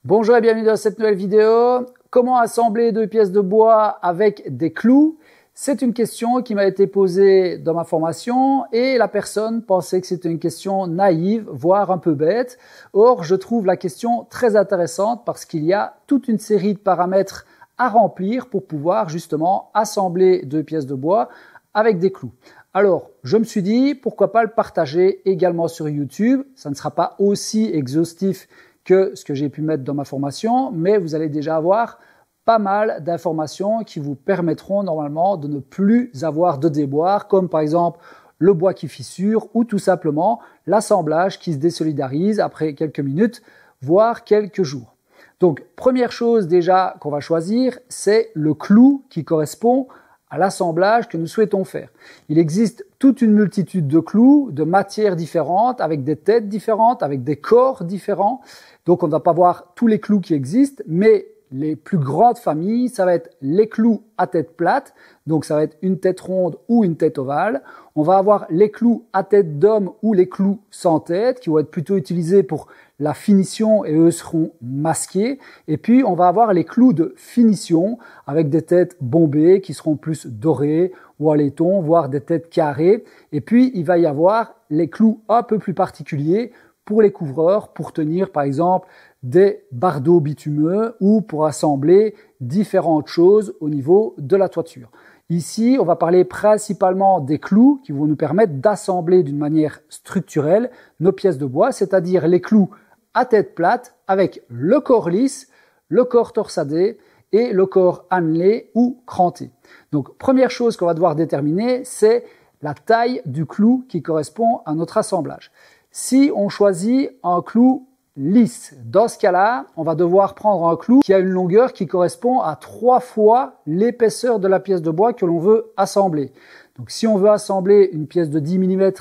Bonjour et bienvenue dans cette nouvelle vidéo. Comment assembler deux pièces de bois avec des clous? C'est une question qui m'a été posée dans ma formation et la personne pensait que c'était une question naïve, voire un peu bête. Or, je trouve la question très intéressante parce qu'il y a toute une série de paramètres à remplir pour pouvoir justement assembler deux pièces de bois avec des clous. Alors, je me suis dit, pourquoi pas le partager également sur YouTube. Ça ne sera pas aussi exhaustif que ce que j'ai pu mettre dans ma formation, mais vous allez déjà avoir pas mal d'informations qui vous permettront normalement de ne plus avoir de déboires, comme par exemple le bois qui fissure ou tout simplement l'assemblage qui se désolidarise après quelques minutes, voire quelques jours. Donc, première chose déjà qu'on va choisir, c'est le clou qui correspond à l'assemblage que nous souhaitons faire. Il existe toute une multitude de clous, de matières différentes, avec des têtes différentes, avec des corps différents. Donc on ne va pas voir tous les clous qui existent, mais les plus grandes familles, ça va être les clous à tête plate, donc ça va être une tête ronde ou une tête ovale. On va avoir les clous à tête d'homme ou les clous sans tête, qui vont être plutôt utilisés pour la finition et eux seront masqués. Et puis on va avoir les clous de finition avec des têtes bombées qui seront plus dorées ou à laiton, voire des têtes carrées. Et puis il va y avoir les clous un peu plus particuliers pour les couvreurs, pour tenir par exemple des bardeaux bitumeux ou pour assembler différentes choses au niveau de la toiture. Ici, on va parler principalement des clous qui vont nous permettre d'assembler d'une manière structurelle nos pièces de bois, c'est-à-dire les clous à tête plate avec le corps lisse, le corps torsadé et le corps annelé ou cranté. Donc, première chose qu'on va devoir déterminer, c'est la taille du clou qui correspond à notre assemblage. Si on choisit un clou lisse, dans ce cas-là, on va devoir prendre un clou qui a une longueur qui correspond à 3 fois l'épaisseur de la pièce de bois que l'on veut assembler. Donc si on veut assembler une pièce de 10 mm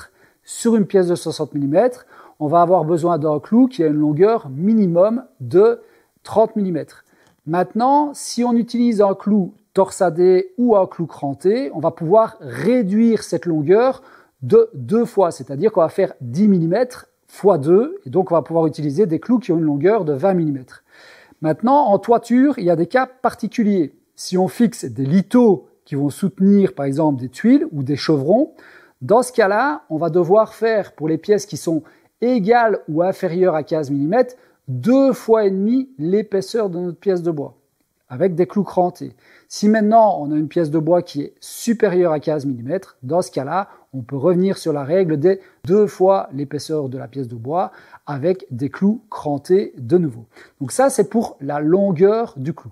sur une pièce de 60 mm, on va avoir besoin d'un clou qui a une longueur minimum de 30 mm. Maintenant, si on utilise un clou torsadé ou un clou cranté, on va pouvoir réduire cette longueur de 2 fois, c'est-à-dire qu'on va faire 10 mm fois 2, et donc on va pouvoir utiliser des clous qui ont une longueur de 20 mm. Maintenant, en toiture, il y a des cas particuliers. Si on fixe des lithos qui vont soutenir par exemple des tuiles ou des chevrons, dans ce cas-là, on va devoir faire pour les pièces qui sont égales ou inférieures à 15 mm, 2 fois et demi l'épaisseur de notre pièce de bois, avec des clous crantés. Si maintenant on a une pièce de bois qui est supérieure à 15 mm, dans ce cas-là, on peut revenir sur la règle des 2 fois l'épaisseur de la pièce de bois avec des clous crantés de nouveau. Donc ça, c'est pour la longueur du clou.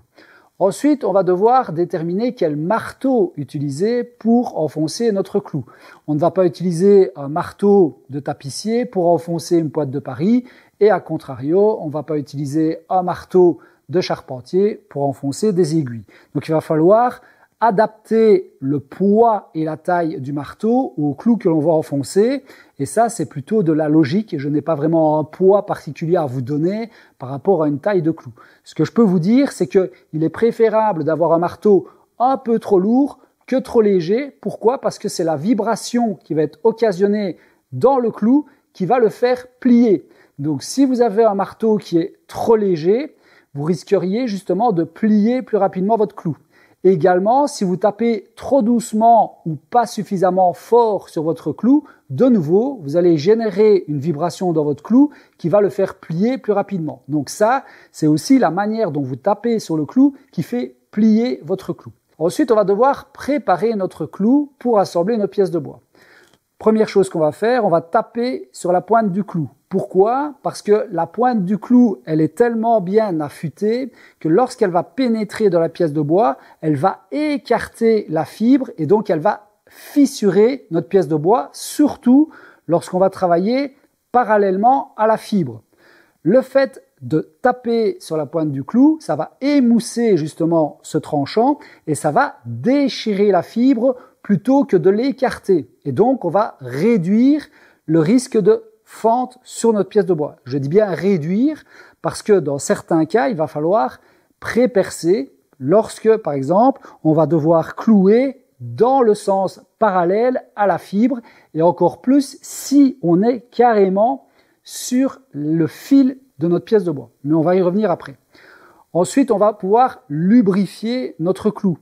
Ensuite, on va devoir déterminer quel marteau utiliser pour enfoncer notre clou. On ne va pas utiliser un marteau de tapissier pour enfoncer une pointe de Paris et à contrario, on ne va pas utiliser un marteau de charpentier pour enfoncer des aiguilles. Donc il va falloir adapter le poids et la taille du marteau au clou que l'on va enfoncer. Et ça, c'est plutôt de la logique. Je n'ai pas vraiment un poids particulier à vous donner par rapport à une taille de clou. Ce que je peux vous dire, c'est qu'il est préférable d'avoir un marteau un peu trop lourd que trop léger. Pourquoi? Parce que c'est la vibration qui va être occasionnée dans le clou qui va le faire plier. Donc si vous avez un marteau qui est trop léger, vous risqueriez justement de plier plus rapidement votre clou. Également, si vous tapez trop doucement ou pas suffisamment fort sur votre clou, de nouveau, vous allez générer une vibration dans votre clou qui va le faire plier plus rapidement. Donc ça, c'est aussi la manière dont vous tapez sur le clou qui fait plier votre clou. Ensuite, on va devoir préparer notre clou pour assembler nos pièces de bois. Première chose qu'on va faire, on va taper sur la pointe du clou. Pourquoi? Parce que la pointe du clou, elle est tellement bien affûtée que lorsqu'elle va pénétrer dans la pièce de bois, elle va écarter la fibre et donc elle va fissurer notre pièce de bois, surtout lorsqu'on va travailler parallèlement à la fibre. Le fait de taper sur la pointe du clou, ça va émousser justement ce tranchant et ça va déchirer la fibre plutôt que de l'écarter. Et donc, on va réduire le risque de fente sur notre pièce de bois. Je dis bien réduire parce que dans certains cas, il va falloir pré-percer lorsque, par exemple, on va devoir clouer dans le sens parallèle à la fibre et encore plus si on est carrément sur le fil de notre pièce de bois. Mais on va y revenir après. Ensuite, on va pouvoir lubrifier notre clou.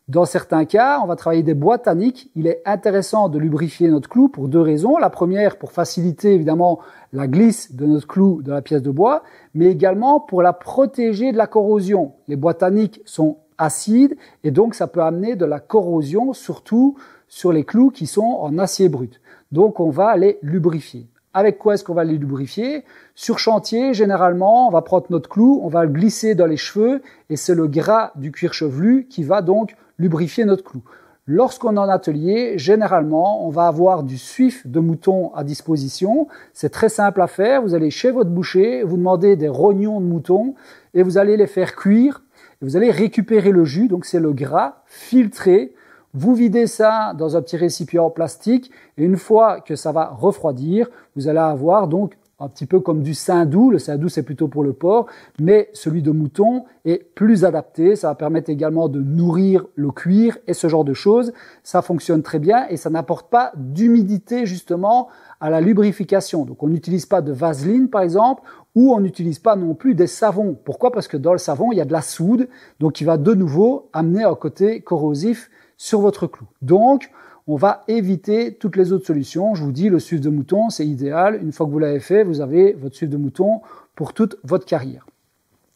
Dans certains cas, on va travailler des bois tanniques. Il est intéressant de lubrifier notre clou pour deux raisons. La première, pour faciliter évidemment la glisse de notre clou dans la pièce de bois, mais également pour la protéger de la corrosion. Les bois tanniques sont acides et donc ça peut amener de la corrosion, surtout sur les clous qui sont en acier brut. Donc on va les lubrifier. Avec quoi est-ce qu'on va les lubrifier? Sur chantier, généralement, on va prendre notre clou, on va le glisser dans les cheveux et c'est le gras du cuir chevelu qui va donc lubrifier notre clou. Lorsqu'on est en atelier, généralement, on va avoir du suif de mouton à disposition. C'est très simple à faire. Vous allez chez votre boucher, vous demandez des rognons de mouton et vous allez les faire cuire. Et vous allez récupérer le jus, donc c'est le gras filtré. Vous videz ça dans un petit récipient en plastique et une fois que ça va refroidir, vous allez avoir donc un petit peu comme du saindoux. Le saindoux, c'est plutôt pour le porc, mais celui de mouton est plus adapté. Ça va permettre également de nourrir le cuir et ce genre de choses. Ça fonctionne très bien et ça n'apporte pas d'humidité justement à la lubrification. Donc on n'utilise pas de vaseline par exemple ou on n'utilise pas non plus des savons. Pourquoi? Parce que dans le savon, il y a de la soude, donc qui va de nouveau amener un côté corrosif sur votre clou. Donc, on va éviter toutes les autres solutions. Je vous dis, le suif de mouton, c'est idéal. Une fois que vous l'avez fait, vous avez votre suif de mouton pour toute votre carrière.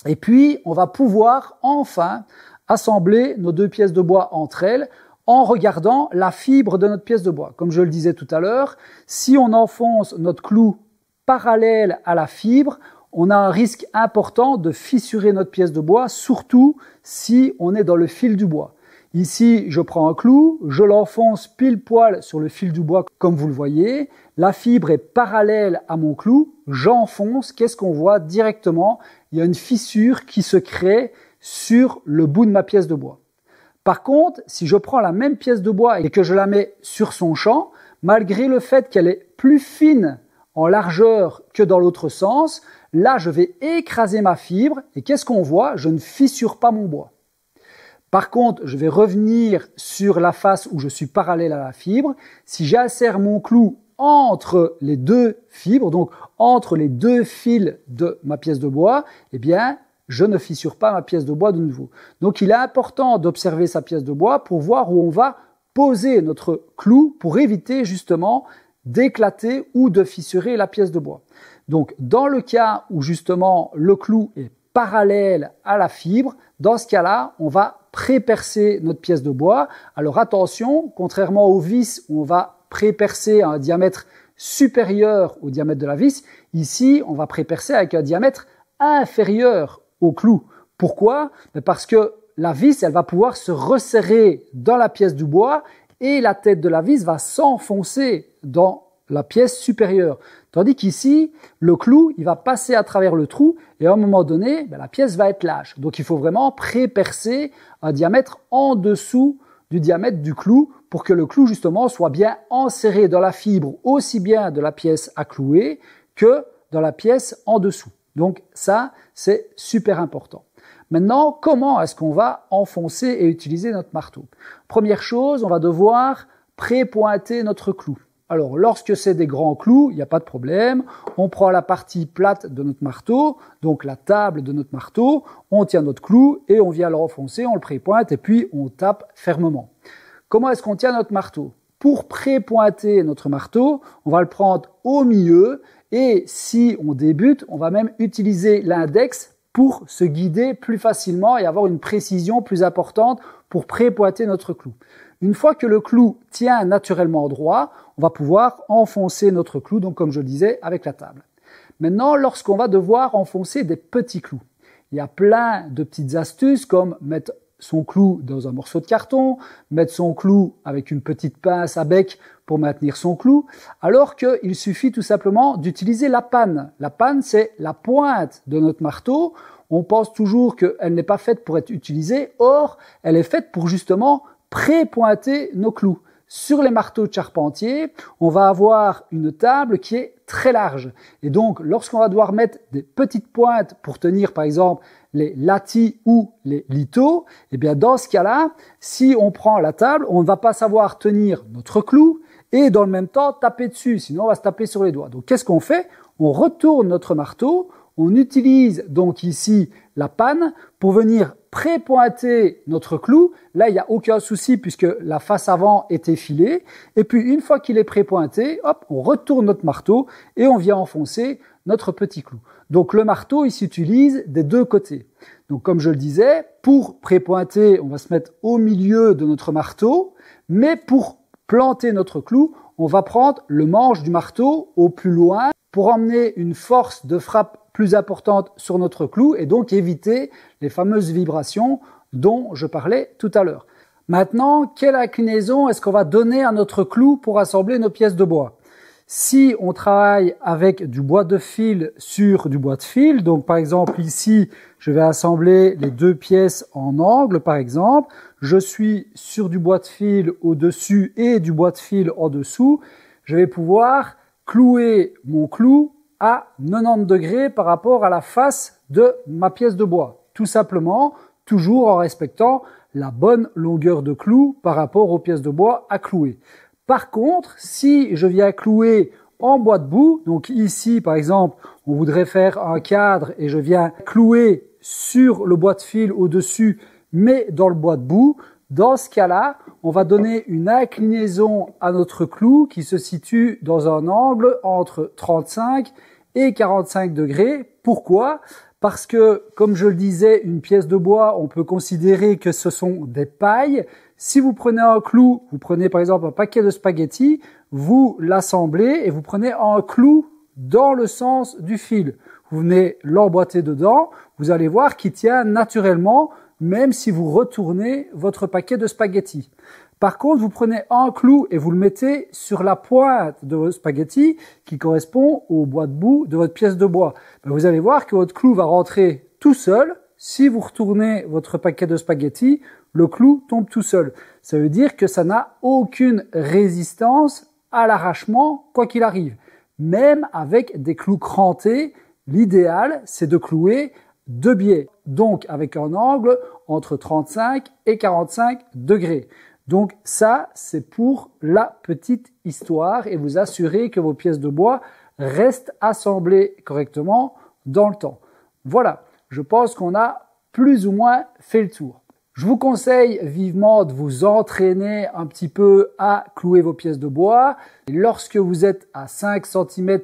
Et puis, on va pouvoir enfin assembler nos deux pièces de bois entre elles en regardant la fibre de notre pièce de bois. Comme je le disais tout à l'heure, si on enfonce notre clou parallèle à la fibre, on a un risque important de fissurer notre pièce de bois, surtout si on est dans le fil du bois. Ici, je prends un clou, je l'enfonce pile poil sur le fil du bois, comme vous le voyez. La fibre est parallèle à mon clou, j'enfonce. Qu'est-ce qu'on voit directement? Il y a une fissure qui se crée sur le bout de ma pièce de bois. Par contre, si je prends la même pièce de bois et que je la mets sur son champ, malgré le fait qu'elle est plus fine en largeur que dans l'autre sens, là, je vais écraser ma fibre et qu'est-ce qu'on voit? Je ne fissure pas mon bois. Par contre, je vais revenir sur la face où je suis parallèle à la fibre. Si j'insère mon clou entre les deux fibres, donc entre les deux fils de ma pièce de bois, eh bien, je ne fissure pas ma pièce de bois de nouveau. Donc, il est important d'observer sa pièce de bois pour voir où on va poser notre clou pour éviter justement d'éclater ou de fissurer la pièce de bois. Donc, dans le cas où justement le clou est parallèle à la fibre, dans ce cas-là, on va pré-percer notre pièce de bois. Alors attention, contrairement aux vis où on va pré-percer à un diamètre supérieur au diamètre de la vis, ici on va pré-percer avec un diamètre inférieur au clou. Pourquoi? Parce que la vis, elle va pouvoir se resserrer dans la pièce du bois et la tête de la vis va s'enfoncer dans la pièce supérieure. Tandis qu'ici, le clou, il va passer à travers le trou et à un moment donné, la pièce va être lâche. Donc il faut vraiment pré-percer un diamètre en dessous du diamètre du clou pour que le clou justement soit bien enserré dans la fibre, aussi bien de la pièce à clouer que dans la pièce en dessous. Donc ça, c'est super important. Maintenant, comment est-ce qu'on va enfoncer et utiliser notre marteau? Première chose, on va devoir pré-pointer notre clou. Alors, lorsque c'est des grands clous, il n'y a pas de problème. On prend la partie plate de notre marteau, donc la table de notre marteau, on tient notre clou et on vient le renfoncer, on le pré-pointe et puis on tape fermement. Comment est-ce qu'on tient notre marteau? Pour pré-pointer notre marteau, on va le prendre au milieu et si on débute, on va même utiliser l'index pour se guider plus facilement et avoir une précision plus importante pour pré-pointer notre clou. Une fois que le clou tient naturellement droit, on va pouvoir enfoncer notre clou, donc comme je le disais, avec la table. Maintenant, lorsqu'on va devoir enfoncer des petits clous, il y a plein de petites astuces comme mettre son clou dans un morceau de carton, mettre son clou avec une petite pince à bec pour maintenir son clou, alors qu'il suffit tout simplement d'utiliser la panne. La panne, c'est la pointe de notre marteau. On pense toujours qu'elle n'est pas faite pour être utilisée, or, elle est faite pour justement pré-pointer nos clous. Sur les marteaux de charpentier, on va avoir une table qui est très large. Et donc, lorsqu'on va devoir mettre des petites pointes pour tenir, par exemple, les latis ou les lithos, eh bien, dans ce cas-là, si on prend la table, on ne va pas savoir tenir notre clou et dans le même temps taper dessus, sinon on va se taper sur les doigts. Donc, qu'est-ce qu'on fait? On retourne notre marteau, On utilise donc ici la panne pour venir pré-pointer notre clou. Là, il n'y a aucun souci puisque la face avant est effilée. Et puis, une fois qu'il est pré-pointé, hop, on retourne notre marteau et on vient enfoncer notre petit clou. Donc, le marteau, il s'utilise des deux côtés. Donc, comme je le disais, pour pré-pointer, on va se mettre au milieu de notre marteau, mais pour planter notre clou, on va prendre le manche du marteau au plus loin pour emmener une force de frappe plus importante sur notre clou et donc éviter les fameuses vibrations dont je parlais tout à l'heure. Maintenant, quelle inclinaison est-ce qu'on va donner à notre clou pour assembler nos pièces de bois? Si on travaille avec du bois de fil sur du bois de fil, donc par exemple ici, je vais assembler les deux pièces en angle par exemple, je suis sur du bois de fil au-dessus et du bois de fil en dessous, je vais pouvoir clouer mon clou à 90 degrés par rapport à la face de ma pièce de bois. Tout simplement, toujours en respectant la bonne longueur de clou par rapport aux pièces de bois à clouer. Par contre, si je viens clouer en bois de boue, donc ici par exemple, on voudrait faire un cadre et je viens clouer sur le bois de fil au-dessus, mais dans le bois de boue, dans ce cas-là, on va donner une inclinaison à notre clou qui se situe dans un angle entre 35 et 45 degrés. Pourquoi ? Parce que, comme je le disais, une pièce de bois, on peut considérer que ce sont des pailles. Si vous prenez un clou, vous prenez par exemple un paquet de spaghettis, vous l'assemblez et vous prenez un clou dans le sens du fil. Vous venez l'emboîter dedans, vous allez voir qu'il tient naturellement, même si vous retournez votre paquet de spaghettis. Par contre, vous prenez un clou et vous le mettez sur la pointe de vos spaghettis qui correspond au bois de boue de votre pièce de bois. Vous allez voir que votre clou va rentrer tout seul. Si vous retournez votre paquet de spaghettis, le clou tombe tout seul. Ça veut dire que ça n'a aucune résistance à l'arrachement, quoi qu'il arrive. Même avec des clous crantés, l'idéal, c'est de clouer de biais. Donc, avec un angle entre 35 et 45 degrés. Donc ça, c'est pour la petite histoire et vous assurer que vos pièces de bois restent assemblées correctement dans le temps. Voilà, je pense qu'on a plus ou moins fait le tour. Je vous conseille vivement de vous entraîner un petit peu à clouer vos pièces de bois. Et lorsque vous êtes à 5 cm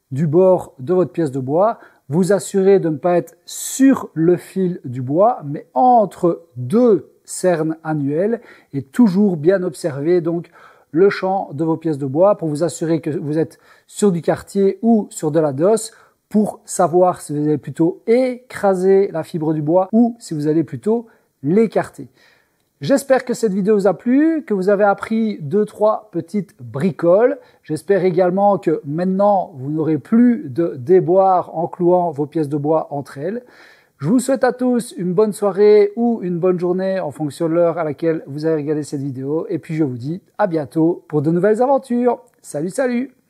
du bord de votre pièce de bois, vous assurez de ne pas être sur le fil du bois, mais entre deux cernes annuelles et toujours bien observer donc le champ de vos pièces de bois pour vous assurer que vous êtes sur du quartier ou sur de la dosse pour savoir si vous allez plutôt écraser la fibre du bois ou si vous allez plutôt l'écarter. J'espère que cette vidéo vous a plu, que vous avez appris 2-3 petites bricoles. J'espère également que maintenant vous n'aurez plus de déboires en clouant vos pièces de bois entre elles. Je vous souhaite à tous une bonne soirée ou une bonne journée en fonction de l'heure à laquelle vous avez regardé cette vidéo. Et puis je vous dis à bientôt pour de nouvelles aventures. Salut, salut!